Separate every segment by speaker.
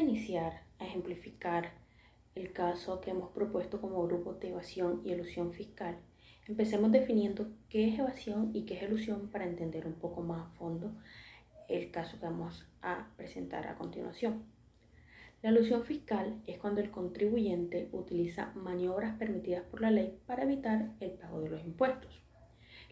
Speaker 1: iniciar a ejemplificar el caso que hemos propuesto como grupo de evasión y elusión fiscal, empecemos definiendo qué es evasión y qué es elusión para entender un poco más a fondo el caso que vamos a presentar a continuación. La elusión fiscal es cuando el contribuyente utiliza maniobras permitidas por la ley para evitar el pago de los impuestos.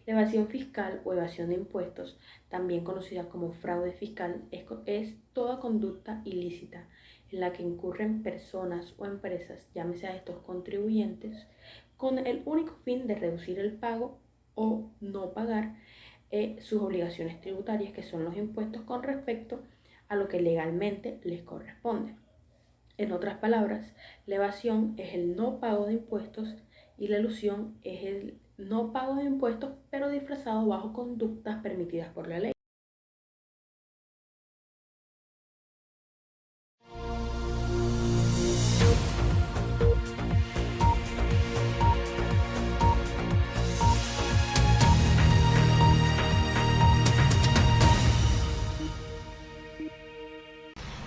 Speaker 1: La evasión fiscal o evasión de impuestos, también conocida como fraude fiscal, es toda conducta ilícita en la que incurren personas o empresas, llámese a estos contribuyentes, con el único fin de reducir el pago o no pagar sus obligaciones tributarias, que son los impuestos, con respecto a lo que legalmente les corresponde. En otras palabras, la evasión es el no pago de impuestos y la elusión es el no pago de impuestos, pero disfrazado bajo conductas permitidas por la ley.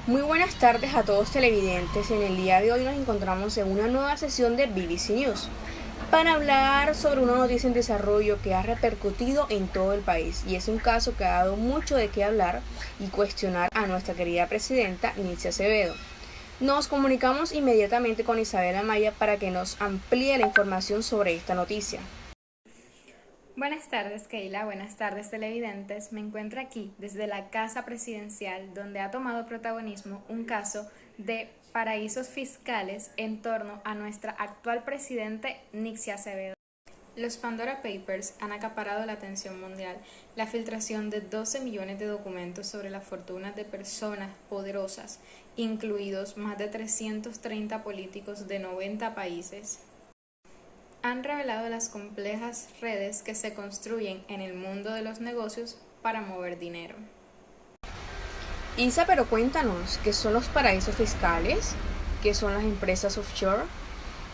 Speaker 2: Muy buenas tardes a todos televidentes. En el día de hoy nos encontramos en una nueva sesión de BBC News para hablar sobre una noticia en desarrollo que ha repercutido en todo el país, y es un caso que ha dado mucho de qué hablar y cuestionar a nuestra querida presidenta Nitzia Acevedo. Nos comunicamos inmediatamente con Isabel Amaya para que nos amplíe la información sobre esta noticia.
Speaker 3: Buenas tardes, Keila. Buenas tardes, televidentes. Me encuentro aquí desde la Casa Presidencial, donde ha tomado protagonismo un caso de paraísos fiscales en torno a nuestra actual presidente Nitzia Acevedo. Los Pandora Papers han acaparado la atención mundial. La filtración de 12 millones de documentos sobre las fortunas de personas poderosas, incluidos más de 330 políticos de 90 países, han revelado las complejas redes que se construyen en el mundo de los negocios para mover dinero.
Speaker 2: Isa, pero cuéntanos, ¿qué son los paraísos fiscales? ¿Qué son las empresas offshore?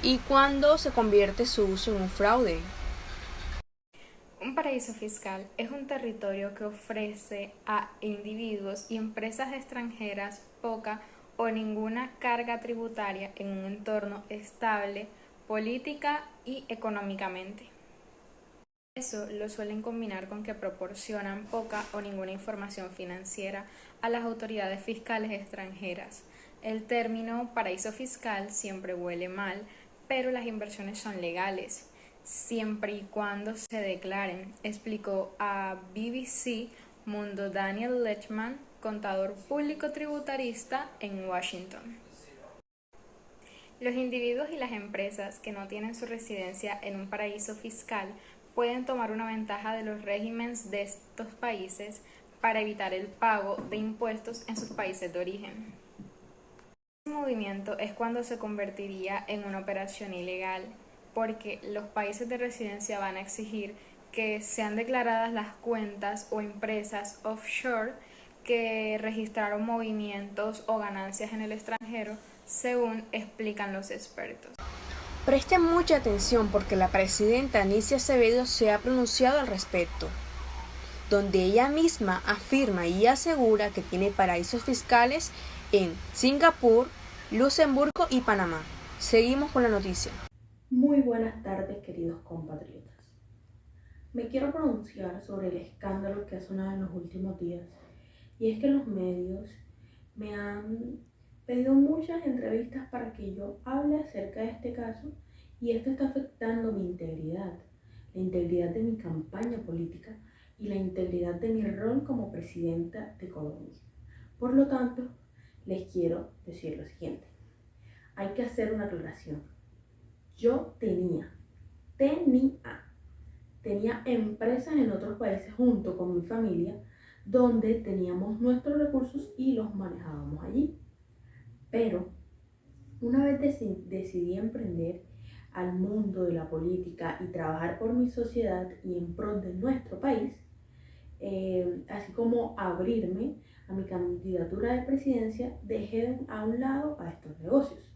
Speaker 2: ¿Y cuándo se convierte su uso en un fraude?
Speaker 3: Un paraíso fiscal es un territorio que ofrece a individuos y empresas extranjeras poca o ninguna carga tributaria en un entorno estable política y económicamente. Eso lo suelen combinar con que proporcionan poca o ninguna información financiera a las autoridades fiscales extranjeras. El término paraíso fiscal siempre huele mal, pero las inversiones son legales, siempre y cuando se declaren, explicó a BBC Mundo Daniel Lechman, contador público tributarista en Washington. Los individuos y las empresas que no tienen su residencia en un paraíso fiscal pueden tomar una ventaja de los regímenes de estos países para evitar el pago de impuestos en sus países de origen. Este movimiento es cuando se convertiría en una operación ilegal, porque los países de residencia van a exigir que sean declaradas las cuentas o empresas offshore que registraron movimientos o ganancias en el extranjero, según explican los expertos.
Speaker 2: Presten mucha atención porque la presidenta Nitzia Acevedo se ha pronunciado al respecto, donde ella misma afirma y asegura que tiene paraísos fiscales en Singapur, Luxemburgo y Panamá. Seguimos con la noticia.
Speaker 1: Muy buenas tardes, queridos compatriotas. Me quiero pronunciar sobre el escándalo que ha sonado en los últimos días, y es que los medios me han pedido muchas entrevistas para que yo hable acerca de este caso, y esto está afectando mi integridad, la integridad de mi campaña política y la integridad de mi rol como presidenta de Colombia. Por lo tanto, les quiero decir lo siguiente. Hay que hacer una aclaración. Yo tenía empresas en otros países junto con mi familia, donde teníamos nuestros recursos y los manejábamos allí. Pero una vez decidí emprender al mundo de la política y trabajar por mi sociedad y en pro de nuestro país, así como abrirme a mi candidatura de presidencia, dejé a un lado a estos negocios.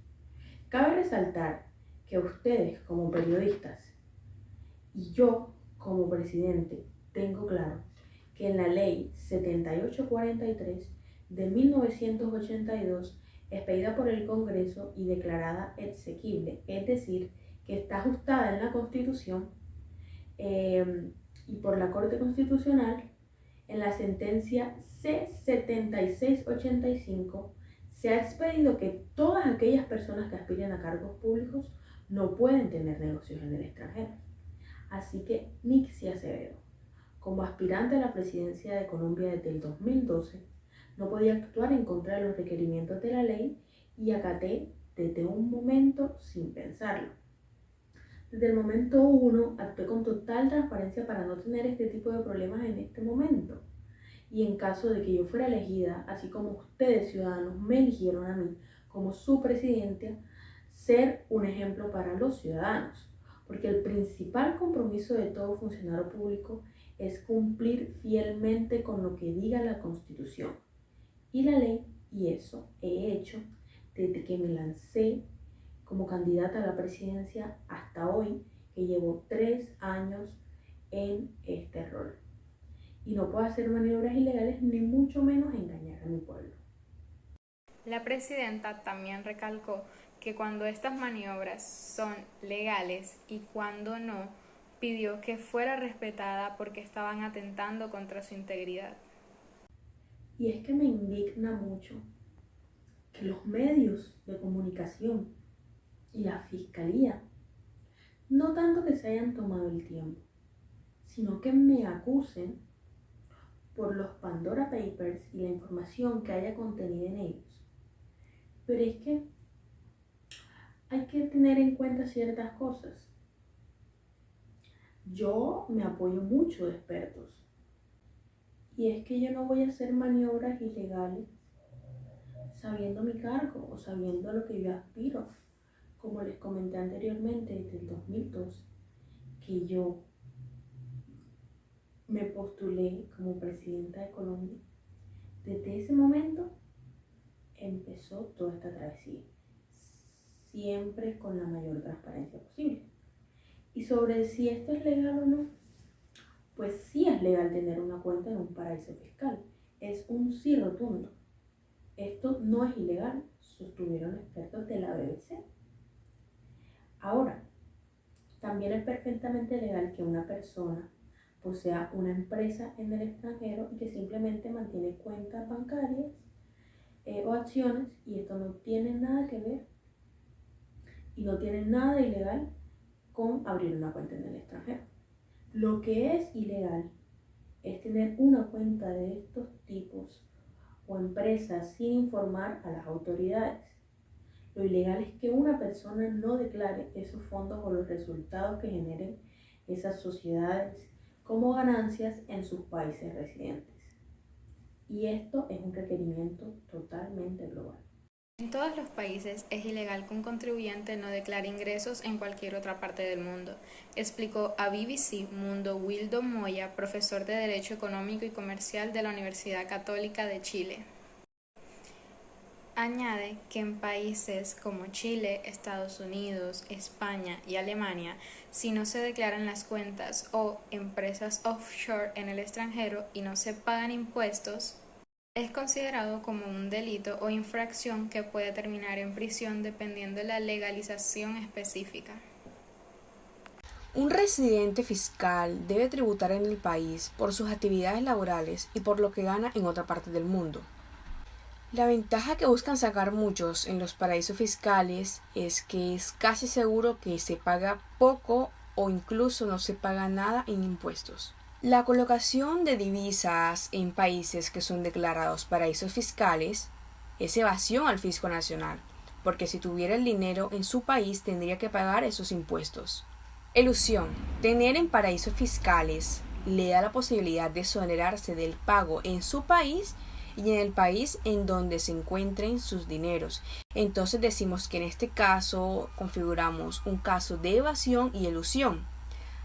Speaker 1: Cabe resaltar que ustedes como periodistas y yo como presidente tengo claro que en la ley 7843 de 1982 expedida por el Congreso y declarada exequible, es decir, que está ajustada en la Constitución y por la Corte Constitucional, en la sentencia C-7685 se ha expedido que todas aquellas personas que aspiren a cargos públicos no pueden tener negocios en el extranjero. Así que Nixie Acevedo, como aspirante a la presidencia de Colombia desde el 2012, no podía actuar en contra de los requerimientos de la ley y acaté desde un momento sin pensarlo. Desde el momento 1 actué con total transparencia para no tener este tipo de problemas en este momento. Y en caso de que yo fuera elegida, así como ustedes ciudadanos me eligieron a mí como su presidenta, ser un ejemplo para los ciudadanos. Porque el principal compromiso de todo funcionario público es cumplir fielmente con lo que diga la Constitución y la ley, y eso he hecho desde que me lancé como candidata a la presidencia hasta hoy, que llevo 3 años en este rol. Y no puedo hacer maniobras ilegales ni mucho menos engañar a mi pueblo.
Speaker 3: La presidenta también recalcó que cuando estas maniobras son legales y cuando no, pidió que fuera respetada porque estaban atentando contra su integridad.
Speaker 1: Y es que me indigna mucho que los medios de comunicación y la fiscalía, no tanto que se hayan tomado el tiempo, sino que me acusen por los Pandora Papers y la información que haya contenida en ellos. Pero es que hay que tener en cuenta ciertas cosas. Yo me apoyo mucho de expertos. Y es que yo no voy a hacer maniobras ilegales sabiendo mi cargo o sabiendo a lo que yo aspiro. Como les comenté anteriormente, desde el 2002, que yo me postulé como presidenta de Colombia. Desde ese momento empezó toda esta travesía, siempre con la mayor transparencia posible. Y sobre si esto es legal o no, pues sí es legal tener una cuenta en un paraíso fiscal. Es un sí rotundo. Esto no es ilegal, sostuvieron expertos de la BBC. Ahora, también es perfectamente legal que una persona posea una empresa en el extranjero y que simplemente mantiene cuentas bancarias o acciones, y esto no tiene nada que ver y no tiene nada de ilegal con abrir una cuenta en el extranjero. Lo que es ilegal es tener una cuenta de estos tipos o empresas sin informar a las autoridades. Lo ilegal es que una persona no declare esos fondos o los resultados que generen esas sociedades como ganancias en sus países residentes. Y esto es un requerimiento totalmente global.
Speaker 3: En todos los países es ilegal que un contribuyente no declare ingresos en cualquier otra parte del mundo, explicó a BBC Mundo Wildo Moya, profesor de Derecho Económico y Comercial de la Universidad Católica de Chile. Añade que en países como Chile, Estados Unidos, España y Alemania, si no se declaran las cuentas o empresas offshore en el extranjero y no se pagan impuestos, es considerado como un delito o infracción que puede terminar en prisión dependiendo de la legalización específica.
Speaker 2: Un residente fiscal debe tributar en el país por sus actividades laborales y por lo que gana en otra parte del mundo. La ventaja que buscan sacar muchos en los paraísos fiscales es que es casi seguro que se paga poco o incluso no se paga nada en impuestos. La colocación de divisas en países que son declarados paraísos fiscales es evasión al fisco nacional, porque si tuviera el dinero en su país tendría que pagar esos impuestos. Elusión. Tener en paraísos fiscales le da la posibilidad de exonerarse del pago en su país y en el país en donde se encuentren sus dineros. Entonces decimos que en este caso configuramos un caso de evasión y elusión,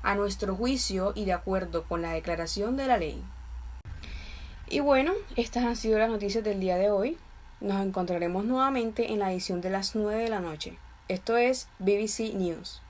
Speaker 2: a nuestro juicio y de acuerdo con la declaración de la ley. Y bueno, estas han sido las noticias del día de hoy. Nos encontraremos nuevamente en la edición de las 9 de la noche. Esto es BBC News.